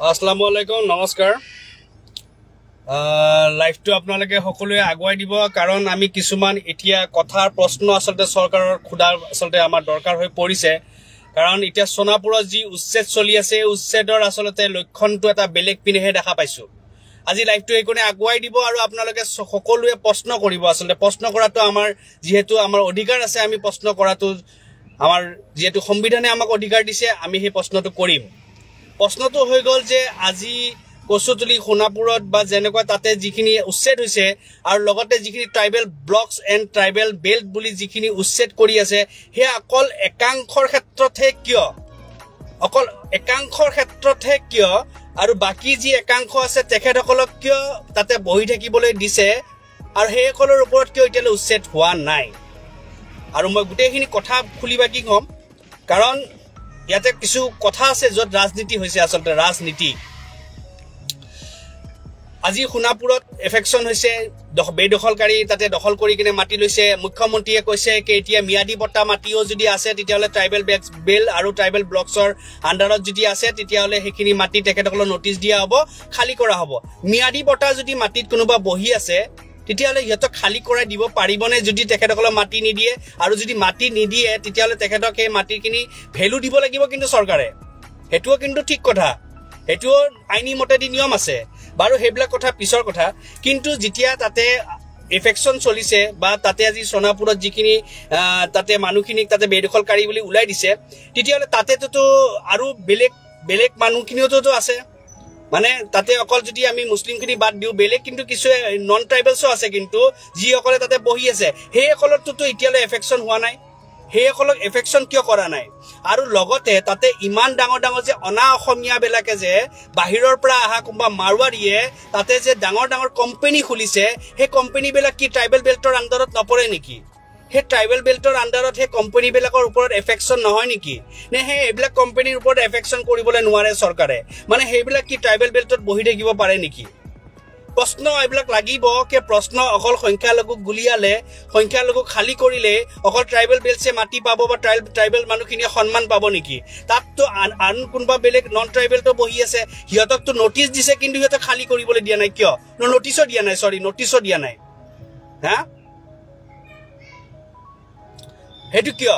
আসসালামু আলাইকুম নমস্কাৰ লাইভটো আপোনালোকে সকলোৱে আগুৱাই দিব কাৰণ আমি কিছুমান এতিয়া কথাৰ প্ৰশ্ন আসলতে চৰকাৰৰ খুদাৰ আসলতে আমাৰ দৰকাৰ হৈ পৰিছে কাৰণ এতিয়া সোনাপুৰত যি উচ্ছেদ চলি আছে উচ্ছেদৰ আসলতে লক্ষণটো এটা বেলেগ পিনেহে দেখা পাইছো আজি লাইভটো এইকোনে আগুৱাই দিব আৰু আপোনালোকে সকলোৱে প্ৰশ্ন কৰিব আসলতে প্ৰশ্ন কৰাটো আমাৰ যেহেতু আমাৰ অধিকাৰ আছে আমি প্ৰশ্ন কৰাটো আমাৰ যেহেতু সংবিধানে আমাক অধিকাৰ দিছে আমি সেই প্ৰশ্নটো কৰিম প্ৰশ্নটো হৈ গল যে আজি কচুতলি সোনাপুৰত বা যেনেকুৱা তাতে যিখিনি উচ্ছেদ হৈছে আৰু লগতে যিখিনি tribal blocks and tribal belt বুলি যিখিনি উচ্ছেদ কৰি আছে হে অকল একাংশৰ ক্ষেত্ৰতহে কিয় অকল একাংশৰ ক্ষেত্ৰতহে কিয় আৰু বাকি যি একাংশ আছে তেখেতসকলক কিয় তাতে বহি থাকিবলৈ দিছে আৰু সেইসকলৰ ওপৰত কিয় এতিয়ালৈ উচ্ছেদ হোৱা নাই আৰু মই গোটেইখিনি কথা খুলি বাকি কম কাৰণ ইয়াতে কিছু কথা আছে যত ৰাজনীতি হৈছে আসলতে ৰাজনীতি আজি সোনাপুৰত এফেকশন হৈছে বেদখলকাৰী তাতে দখল কৰি কিনে মাটি লৈছে মুখ্যমন্ত্ৰীয়ে কৈছে যে এতিয়া মিয়াদি পট্টা মাটিও যদি আছে তেতিয়াহলে ট্ৰাইবেল বেল আৰু ট্ৰাইবেল ব্লকছৰ আন্ডাৰত যদি আছে তেতিয়াহলে হেখিনি মাটি তেখেতসকলক নোটিছ দিয়া হ'ব খালি কৰা হ'ব মিয়াদি পট্টা যদি মাটিত কোনোবা বহি আছে তেতিয়াহলে ইহত খালি কৰাই দিব পাৰিবনে যদি তেখেতসকলক মাটি নিদিয়ে আৰু যদি মাটি নিদিয়ে তেতিয়াহলে তেখেতক এই মাটিখিনি ভ্যালু দিব লাগিব কিন্তু চৰকাৰে হেতুও কিন্তু ঠিক কথা হেতুও আইনী মতে দি নিয়ম আছে বাৰু হেবলা কথা পিছৰ কথা কিন্তু যেতিয়া তাতে এফেকশন চলিছে বা তাতে আজি সোনাপুৰত যিখিনি তাতে মানুহখিনিক তাতে বেদখলকাৰী বুলি উলাই দিছে তেতিয়াহলে তাতেতো আৰু বেলেগ মানুহখিনিওতো আছে মানে তাতে অকল যদি আমি মুসলিমখিনি বাদ দিও বেলেগ কিন্তু কিছু নন ট্ৰাইবেলসও আছে কিন্তু যিসকলে তাতে বহি আছে সেইসকলৰতো এতিয়ালৈ এফেকশন হোৱা নাই সেইসকলক এফেকশন কিয় কৰা নাই আৰু লগতে তাতে ইমান ডাঙৰ ডাঙৰ যে অনা অসমীয়া বেলাকে যে বাহিৰৰ পৰা আহা কোনবা মাৰৱাৰীয়ে তাতে যে ডাঙৰ ডাঙৰ কোম্পানী খুলিছে সেই কোম্পানী বেলাক কি ট্ৰাইবেল বেল্টৰ আন্ডাৰত নপৰে নেকি হে ট্ৰাইবেল বেল্টৰ আন্ডাৰত হে কোম্পানী বেলাকৰ ওপৰত এফেকশন নহয় নেকি নে হে এইবিলাক কোম্পানীৰ ওপৰত এফেকশন কৰিবলৈ নোৱাৰে চৰকাৰে মানে হেবিলাক কি ট্ৰাইবেল বেল্টত বহি থাকিব পাৰে নেকি প্ৰশ্ন এইবিলাক লাগিব কে প্ৰশ্ন অকল সংখ্যা লগক গুলিয়ালে সংখ্যা লগক খালি কৰিলে অকল ট্ৰাইবেল বেল্টছে মাটি পাব বা ট্ৰাইবেল মানুহখিনি সন্মান পাব নেকি তাততো আন কোনবা বেলেগ নন ট্ৰাইবেলটো বহি আছে হিয়তকটো নোটিছ দিছে কিন্তু হিয়ত খালি কৰিবলৈ দিয়া নাই কিয় নোটিছও দিয়া নাই সৰি নোটিছও দিয়া নাই হা হেতু কিয়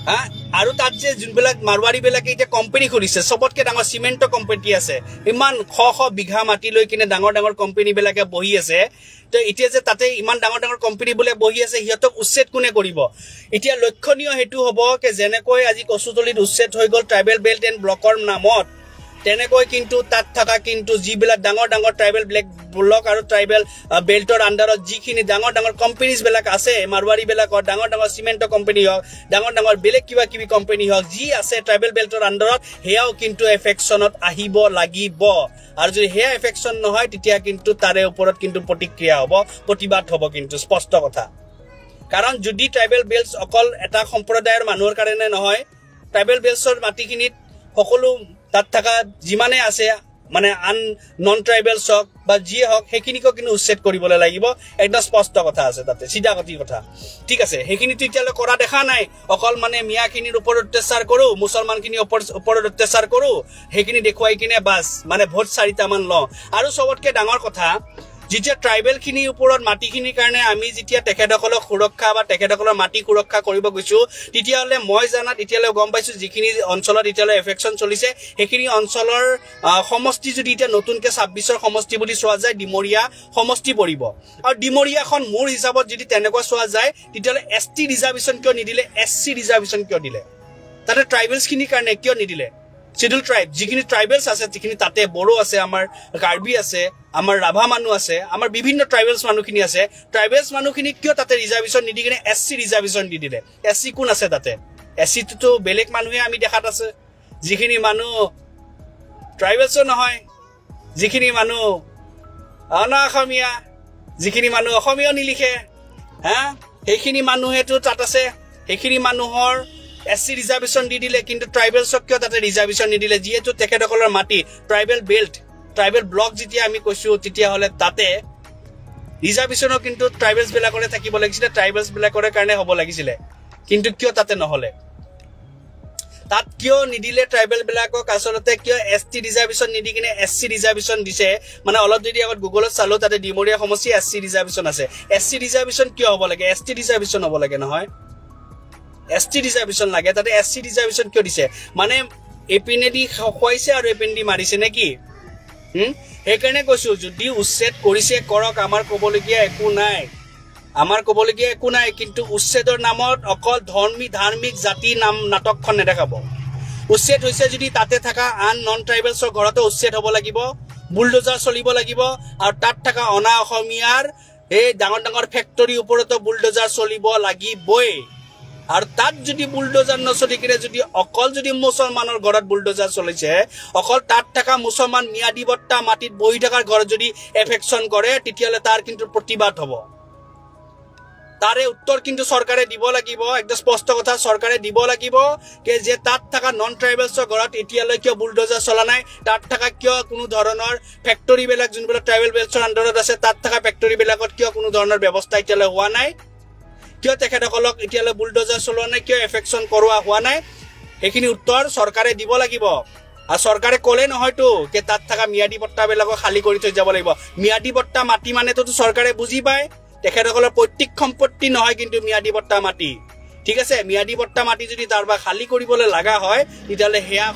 হা আৰু তাত যে যোনবিলাক মাৰৱাৰী বেলাকে এতিয়া কোম্পানী খুলিছে সবতকে ডাঙৰ সিমেন্টৰ কোম্পানী আছে ইমান শ বিঘা মাটি লৈ কিনে ডাঙৰ ডাঙৰ কোম্পানী বেলাকে বহি আছে তো এতিয়া যে তাতে ইমান ডাঙৰ ডাঙৰ কোম্পানী বলে বহি আছে হিয়তক উচ্ছেদ কোনে কৰিব এতিয়া লক্ষণীয় হেতু হ'ব কে যেনেকৈ আজি কচুতলিত উচ্ছেদ হৈ গল ট্ৰাইবেল বেল্ট এণ্ড ব্লকৰ নামত তেনেকৈ কিন্তু তাত থকা কিন্তু যিবিলাক ডাঙৰ ডাঙৰ ট্ৰাইবেল ব্লক আৰু ট্ৰাইবেল বেল্টৰ আন্ডাৰত যিখিনি ডাঙৰ ডাঙৰ কোম্পানীজ বেলাক আছে মাৰৱাৰী বেলাকৰ ডাঙৰ ডাঙৰ সিমেন্টৰ কোম্পানী হওক ডাঙৰ ডাঙৰ বেলেগ কিবা কিবি কোম্পানী হওক যি আছে ট্ৰাইবেল বেল্টৰ আন্ডাৰত হেয়াও কিন্তু এফেকশনত আহিব লাগিব আৰু যদি হেয়া এফেকশন নহয় তেতিয়া কিন্তু তাৰে ওপৰত কিন্তু প্ৰতিক্ৰিয়া হ'ব প্ৰতিবাদ হ'ব কিন্তু স্পষ্ট কথা কাৰণ যদি ট্ৰাইবেল বেল্টছ অকল এটা সম্প্ৰদায়ৰ মানুহৰ কাৰণে নহয় ট্ৰাইবেল বেল্টছৰ মাটিখিনিত সকলো তাত থাকা যিমানে আছে মানে আন নন ট্ৰাইবেলছ হওক বা যি হওক সেইখিনিকো কিন্তু উচ্ছেদ কৰিবলৈ লাগিব একদম স্পষ্ট কথা আছে তাতে সিধা কথা ঠিক আছে সেইখিনিতো এতিয়ালৈ কৰা দেখা নাই অকল মানে মিয়াখিনিৰ ওপৰত অত্যাচাৰ কৰো মুছলমানখিনিৰ ওপৰত অত্যাচাৰ কৰো সেইখিনি দেখুৱাই কিনে বাস মানে ভোট 4টা মান ল আৰু সবতকে ডাঙৰ কথা যেতিয়া ট্ৰাইবেল খিনিৰ ওপৰত মাটিখিনিৰ কাৰণে আমি যেতিয়া তেখেতসকলক সুৰক্ষা বা তেখেতসকলৰ মাটি সুৰক্ষা কৰিব গৈছো তেতিয়াহলে মই জানাত এতিয়ালৈ গম পাইছো যিখিনি অঞ্চলত এতিয়ালৈ এফেকশন চলিছে সেইখিনি অঞ্চলৰ সমষ্টি যদি এতিয়া নতুনকে 26ৰ সমষ্টি বুলি চোৱা যায় ডিমৰিয়া সমষ্টি পৰিব আৰু ডিমৰিয়াখন মোৰ হিচাপত যদি তেনেকুৱা চোৱা যায় তেতিয়াহলে এসটি ৰিজাৰ্ভেশন কিয় নিদিলে এসসি ৰিজাৰ্ভেশন কিয় দিলে তাতে ট্ৰাইবেলছ খিনি কাৰণে কিয় নিদিলে শিডিউল ট্ৰাইব যিখিনি ট্ৰাইবেলছ আছে যিখিনি তাতে বড়ো আছে আমাৰ কাৰ্বি আছে আমাৰ ৰাভা মানুহ আছে আমাৰ বিভিন্ন ট্ৰাইবেলছ মানুহখিনি আছে ট্ৰাইবেলছ মানুহখিনি কিয় তাতে ৰিজাৰ্ভেশন নিদি কিনে এসসি ৰিজাৰ্ভেশন দি দিলে এসসি কোন আছে তাতে এসসি তো বেলেগ মানুহে আমি দেখাত আছে যিখিনি মানুহ ট্ৰাইবেলছ নহয় যিখিনি মানুহ অনা অসমীয়া যিখিনি মানুহ অসমীয়া নিলিখে হা সেইখিনি মানুহেতো তাত আছে সেইখিনি মানুহৰ এসসি ৰিজাৰ্ভেশন দি দিলে কিন্তু ট্ৰাইবেলছক কিয় তাতে ৰিজাৰ্ভেশন নিদিলে যিহেতু তেখেতসকলৰ মাটি ট্ৰাইবেল বেল্ট ট্ৰাইবেল ব্লক যেতিয়া আমি কৈছো তেতিয়া হলে তাতে ৰিজাৰ্ভেশনও কিন্তু ট্ৰাইবেলছ বেলাকৰে থাকিব লাগিছিল ট্ৰাইবেলছ বেলাকৰে কাৰণে হ'ব লাগিছিল কিন্তু কিয় তাতে নহলে তাত কিয় নিদিলে ট্ৰাইবেল বিলাকক আচলতে কিয় ST ৰিজাৰ্ভেশ্যন নিদি কিনে SC ৰিজাৰ্ভেশ্যন দিছে মানে অলপ যদি আগত গুগলত চালো তাতে ডিমৰীয়া সমষ্টি SC ৰিজাৰ্ভেশ্যন আছে SC ৰিজাৰ্ভেশ্যন কিয় হ'ব লাগে ST ৰিজাৰ্ভেশ্যন হ'ব লাগে নহয় ST ৰিজাৰ্ভেশ্যন লাগে তাতে SC ৰিজাৰ্ভেশ্যন কিয় দিছে মানে এপিনেদি খোৱাইছে আৰু এপিনেদি মাৰিছে নেকি সেইকাৰণে কৈছো যদি উচ্ছেদ কৰিছে কৰক আমাৰ ক'বলগীয়া একো নাই কিন্তু উচ্ছেদৰ নামত অকল ধাৰ্মিক জাতি নাম নাটকখন নেদেখাব উচ্ছেদ হৈছে যদি তাতে থকা আন নন ট্ৰাইবেলছৰ ঘৰতে উচ্ছেদ হ'ব লাগিব বুলডোজাৰ চলিব লাগিব আৰু তাত থকা অনা অসমীয়াৰ এই ডাঙৰ ফেক্টৰী ওপৰতো বুলডোজাৰ চলিব লাগিবই আৰু তাত যদি বুলডোজাৰ নচলি কিনে যদি অকল যদি মুছলমানৰ ঘৰত বুলডোজাৰ চলিছে অকল তাত থকা মুছলমান মিয়াদী বট্টা মাটিত বহি থকাৰ ঘৰত যদি এফেকশন কৰে তেতিয়ালে তাৰ কিন্তু প্ৰতিবাদ হ'ব তাৰে উত্তৰ কিন্তু চৰকাৰে দিব লাগিব একদম স্পষ্ট কথা চৰকাৰে দিব লাগিব যে যে তাত থকা নন ট্ৰাইবেলছৰ ঘৰত এতিয়ালৈ কিয় বুলডোজাৰ চলা নাই তাত থকা কিয় কোনো ধৰণৰ ফেক্টৰী বিলাক যোনবিলাক ট্ৰাইবেল বেলছৰ আণ্ডাৰত আছে তাত থকা ফেক্টৰী বিলাকত কিয় কোনো ধৰণৰ ব্যৱস্থা এতিয়ালৈ হোৱা নাই কিয় তেখেতসকলক এতিয়ালৈ বুলডোজাৰ চলোৱা নাই কিয় এফেকশন কৰোৱা হোৱা নাই এইখিনি উত্তৰ চৰকাৰে দিব লাগিব আৰু চৰকাৰে ক'লে নহয়তো যে তাত থকা মিয়াদী বট্টা বিলাকক খালী কৰি থৈ যাব লাগিব মিয়াদী বট্টা মাটি মানেতো চৰকাৰে বুজি পায় তেখেতসকলৰ পৈতৃক সম্পত্তি নহয় কিন্তু মিয়াদী বট্টা মাটি ঠিক আছে মিয়াদী বট্টা মাটি যদি তাৰবা খালী কৰিবলৈ লাগা হয় তেতিয়ালে হেয়া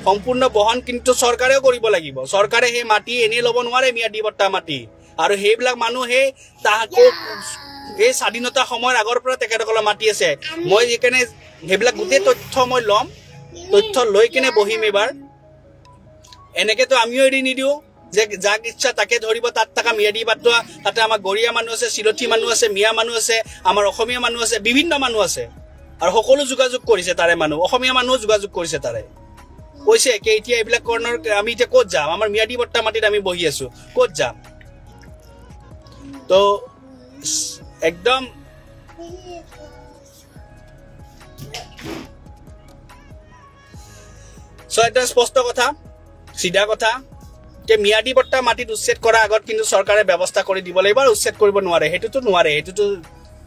সম্পূৰ্ণ বহন কিন্তু চৰকাৰেও কৰিব লাগিব চৰকাৰে হে মাটি এনে ল'ব নোৱাৰে মিয়াদী বট্টা মাটি আৰু হেইবিলাক মানুহে তাহাকো এই স্বাধীনতা সময়ৰ আগৰ পৰা তেখেতসকলৰ মাটি আছে মই এখানে হেবিলাক গুটে তথ্য মই লম তথ্য লৈ কিনে বহিম এবাৰ এনেকে তো আমিও এৰি নিদিও যে যাক ইচ্ছা তাকে ধৰিব তাত থকা মিয়াদী বাটুৱা তাতে আমাৰ গৰিয়া মানুহ আছে চিলঠি মানুহ আছে মিয়া মানুহ আছে আমাৰ অসমীয়া মানুহ আছে বিভিন্ন মানুহ আছে আৰু সকলো যোগাযোগ কৰিছে তাৰে মানুহ অসমীয়া মানুহ যোগাযোগ কৰিছে তাৰে কৈছে কি এতিয়া এইবিলাক কৰ্ণৰ আমি এতিয়া ক'ত যাম আমাৰ মিয়াদী বট্টা মাটিত আমি বহি আছো ক'ত যাম তো একদম এটা স্পষ্ট কথা সিধা কথা যে মিয়াদী বট্টা মাটিত উচ্ছেদ কৰা আগত কিন্তু চৰকাৰে ব্যৱস্থা কৰি দিব লাগিব আৰু উচ্ছেদ কৰিব নোৱাৰে হেতুটো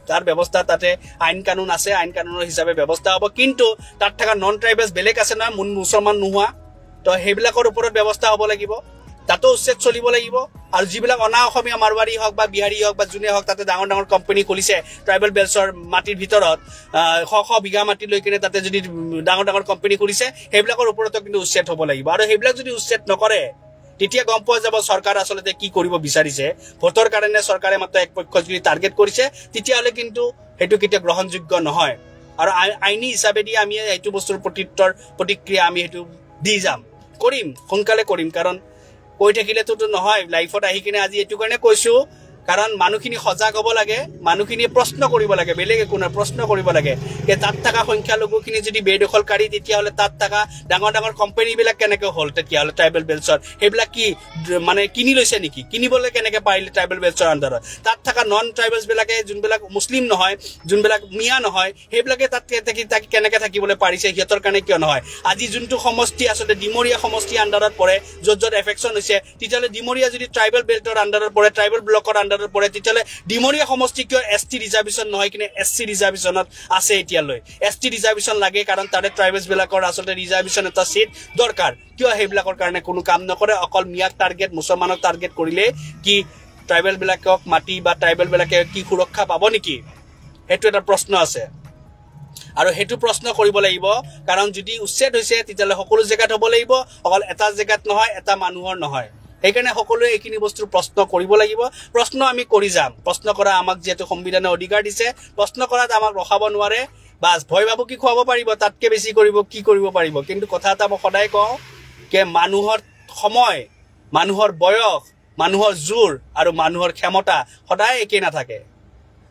তাৰ ব্যৱস্থা তাতে আইন কানুন আছে আইন কানুনৰ হিচাপে ব্যৱস্থা হ'ব কিন্তু তাত থকা নন ট্ৰাইবেলছ বেলেগ আছে নহয় মুছলমান নোহোৱা তো সেইবিলাকৰ ওপৰত ব্যৱস্থা হ'ব লাগিব তাতো উচ্ছেদ চলিব লাগিব আৰু যিবিলাক অনা অসমীয়া মাৰৱাৰী হওক বা বিহাৰী হওক বা যোনে হওক তাতে ডাঙৰ কোম্পানী খুলিছে ট্ৰাইবেল বেলছৰ মাটিৰ ভিতৰত শ বিঘা মাটি লৈ কিনে তাতে যদি ডাঙৰ কোম্পানী খুলিছে সেইবিলাকৰ ওপৰতো কিন্তু উচ্ছেদ হ'ব লাগিব আৰু সেইবিলাক যদি উচ্ছেদ নকৰে তেতিয়া গম পোৱা যাব চৰকাৰ আসলতে কি কৰিব বিচাৰিছে ভোটৰ কাৰণে চৰকাৰে মাত্ৰ এক পক্ষ যদি টাৰ্গেট কৰিছে তেতিয়ালে কিন্তু হেতু কিটা গ্ৰহণযোগ্য নহয় আৰু আইনী হিচাপে দি আমি এইটো বস্তুৰ প্ৰতিক্ৰিয়া আমি হেতু দি যাম কৰিম সোনকালে কৰিম কাৰণ কৈ থাকিলেতো নহয় লাইফত আহি কিনে আজি এটো কাৰণে কৈছো কাৰণ মানুহখিনি সজাগ হ'ব লাগে মানুহখিনি প্ৰশ্ন কৰিব লাগে বেলেগ একো না প্ৰশ্ন কৰিব লাগে যে তাত থকা সংখ্যা লোকখিনি যদি বেদখলকাৰী তেতিয়া হলে তাত থকা ডাঙৰ কোম্পানী বিলাক কেনেকৈ হল তেতিয়া হলে ট্ৰাইবেল বেলছৰ হেবিলাক কি মানে কিনি লৈছে নেকি কিনিবলৈ কেনেকৈ পাৰিলে ট্ৰাইবেল বেলছৰ আণ্ডাৰত তাত থকা নন ট্ৰাইবেলছ বিলাকে যোনবিলাক মুছলিম নহয় যোনবিলাক মিয়া নহয় হেবিলাকে তাত কেনেকৈ থাকিবলৈ পাৰিছে হিয়তৰ কাৰণে কিয় নহয় আজি যোনটো সমষ্টি আসলে ডিমৰীয়া সমষ্টি আণ্ডাৰত পৰে যত এফেকশন হৈছে তেতিয়ালে ডিমৰীয়া যদি ট্ৰাইবেল বেল্টৰ আণ্ডাৰত পৰে ট্ৰাইবেল ব্লকৰ পৰে তেতিয়ালে ডিমৰীয়া সমষ্টি কিয় ST ৰিজাৰ্ভেশ্যন নহয় কিনে SC ৰিজাৰ্ভেশ্যনত আছে এতিয়ালৈ ST ৰিজাৰ্ভেশ্যন লাগে কাৰণ তাৰে ট্ৰাইবেলছ বিলাকৰ আসলে ৰিজাৰ্ভেশ্যন এটা সিট দৰকাৰ কিয় হেবিলাকৰ কাৰণে কোনো কাম নকৰে অকল মিয়াক টাৰ্গেট মুছলমানক টাৰ্গেট কৰিলে কি ট্ৰাইবেল বিলাকক মাটি বা ট্ৰাইবেল বিলাকে কি সুৰক্ষা পাব নেকি হেতু এটা প্ৰশ্ন আছে আৰু হেতু প্ৰশ্ন কৰিব লাগিব কাৰণ যদি উচ্ছেদ হৈছে তেতিয়ালে সকলো জায়গাত হ'ব লাগিব অকল এটা জায়গাত নহয় এটা মানুহৰ নহয় সেইকাৰণে সকলোৱে এইখিনি বস্তুৰ প্ৰশ্ন কৰিব লাগিব প্ৰশ্ন আমি কৰি যাম প্ৰশ্ন কৰা আমাক যেটো সংবিধানে অধিকাৰ দিছে প্ৰশ্ন কৰাত আমাক ৰখাব নোৱাৰে বাস ভয় ভাবু কি খুৱাব পাৰিব তাতকে বেছি কৰিব কি কৰিব পাৰিব কিন্তু কথা এটা মই সদায় কওঁ যে মানুহৰ সময় মানুহৰ বয়স মানুহৰ জোৰ আৰু মানুহৰ ক্ষমতা সদায় একে নাথাকে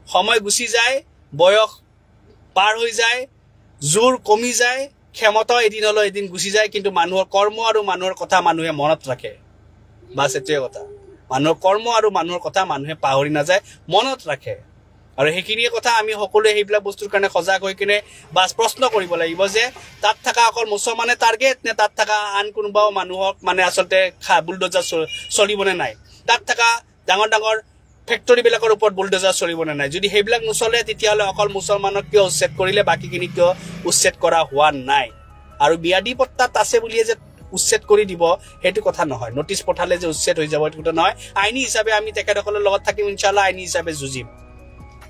সময় গুছি যায় বয়স পাৰ হৈ যায় জোৰ কমি যায় ক্ষমতা এদিন হলো এদিন গুছি যায় কিন্তু মানুহৰ কৰ্ম আৰু মানুহৰ কথা মানুহে মনত ৰাখে বাস এটোৱে কথা মানুহৰ কৰ্ম আৰু মানুহৰ কথা মানুহে পাহৰি নাযায় মনত ৰাখে আৰু হেকিনিয়ে কথা আমি সকলোৱে হেইবিলাক বস্তুৰ কাৰণে সজাগ হৈ কিনে বাস প্ৰশ্ন কৰিব লাগিব যে তাত থকা অকল মুছলমানে টাৰ্গেট নে তাত থকা আন কোনোবাও মানুহক মানে আসলতে বুলডোজাৰ চলিবনে নাই তাত থকা ডাঙৰ ফেক্টৰীবিলাকৰ ওপৰত বুলডোজাৰ চলিব নে নাই যদি সেইবিলাক নচলে তেতিয়াহ'লে অকল মুছলমানক কিয় উচ্ছেদ কৰিলে বাকীখিনি কিয় উচ্ছেদ কৰা হোৱা নাই আৰু বিয়াদি পট্টাত আছে বুলিয়ে যে উচ্ছেদ কৰি দিব সেইটো কথা নহয় নটিচ পঠালে যে উচ্ছেদ হৈ যাব সেইটো কথা নহয় আইনী হিচাপে আমি তেখেতসকলৰ লগত থাকিম ইনশাআল্লাহ আইনী হিচাপে যুঁজিম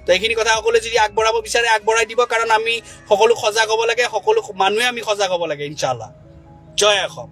তো এইখিনি কথা সকলোৱে যদি আগবঢ়াব বিচাৰে আগবঢ়াই দিব কাৰণ আমি সকলো সজাগ হ'ব লাগে সকলো মানুহে আমি সজাগ হ'ব লাগে ইনশাআল্লাহ জয় অসম